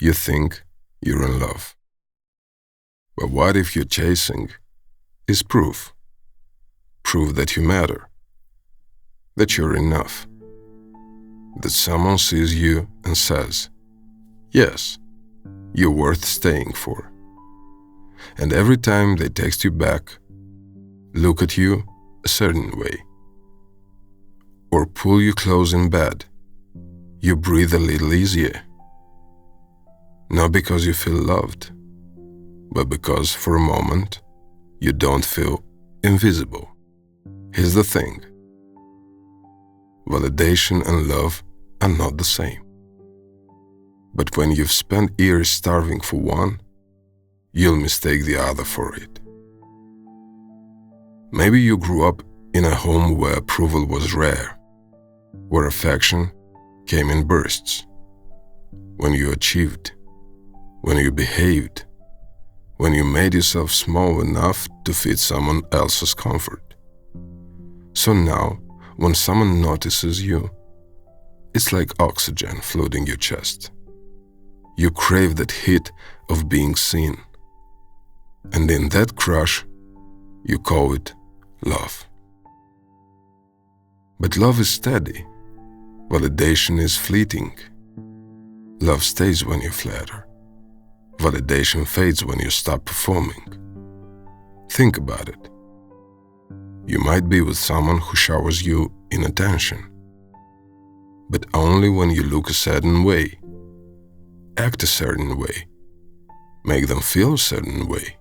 you think you're in love. But what if your chasing is proof? Proof that you matter, that you're enough, that someone sees you and says, yes, you're worth staying for. And every time they text you back, look at you a certain way, or pull you close in bed, you breathe a little easier. Not because you feel loved, but because for a moment you don't feel invisible. Here's the thing. Validation and love are not the same. But when you've spent years starving for one, you'll mistake the other for it. Maybe you grew up in a home where approval was rare, where affection came in bursts. When you achieved, when you behaved, when you made yourself small enough to fit someone else's comfort. So now, when someone notices you, it's like oxygen flooding your chest. You crave that hit of being seen. And in that crush, you call it love. But love is steady. Validation is fleeting. Love stays when you flatter. Validation fades when you stop performing. Think about it. You might be with someone who showers you in attention, but only when you look a certain way, act a certain way, make them feel a certain way.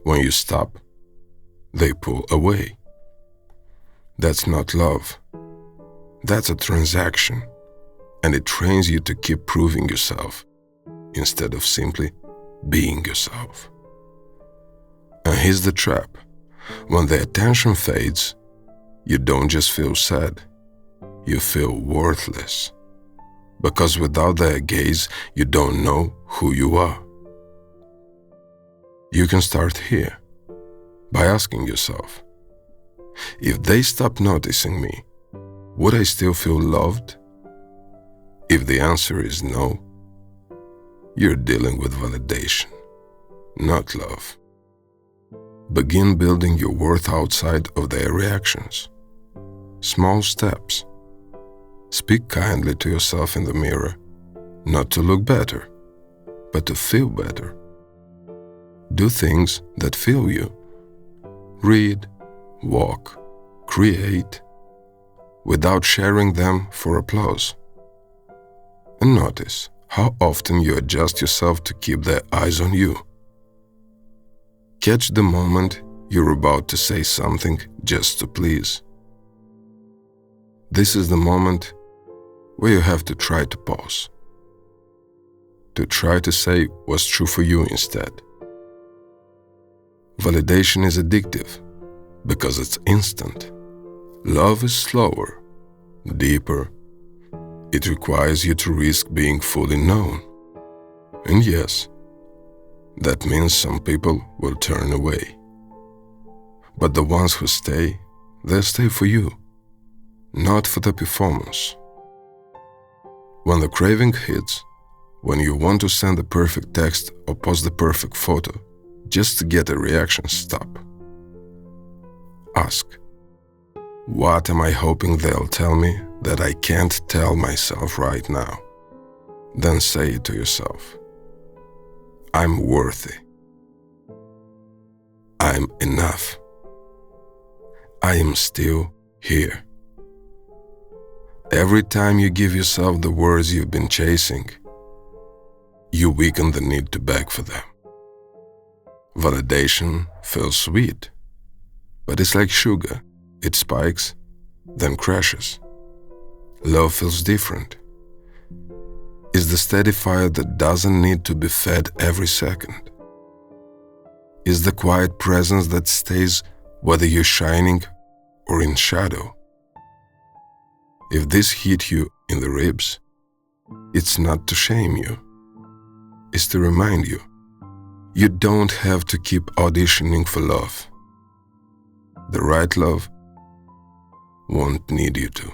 When you stop, they pull away. That's not love. That's a transaction, and it trains you to keep proving yourself instead of simply being yourself. And here's the trap. When the attention fades, you don't just feel sad, you feel worthless. Because without their gaze, you don't know who you are. You can start here by asking yourself, if they stop noticing me, would I still feel loved? If the answer is no, you're dealing with validation, not love. Begin building your worth outside of their reactions. Small steps. Speak kindly to yourself in the mirror, not to look better, but to feel better. Do things that fill you. Read, walk, create, without sharing them for applause. And notice how often you adjust yourself to keep their eyes on you. Catch the moment you're about to say something just to please. This is the moment where you have to try to pause, to try to say what's true for you instead. Validation is addictive because it's instant. Love is slower, deeper. It requires you to risk being fully known. And yes, that means some people will turn away. But the ones who stay, they'll stay for you, not for the performance. When the craving hits, when you want to send the perfect text or post the perfect photo just to get a reaction, stop. Ask, what am I hoping they'll tell me that I can't tell myself right now? Then say it to yourself. I'm worthy. I'm enough. I am still here. Every time you give yourself the words you've been chasing, you weaken the need to beg for them. Validation feels sweet, but it's like sugar. It spikes, then crashes. Love feels different. It's the steady fire that doesn't need to be fed every second. It's the quiet presence that stays whether you're shining or in shadow. If this hit you in the ribs, it's not to shame you. It's to remind you, you don't have to keep auditioning for love. The right love won't need you to.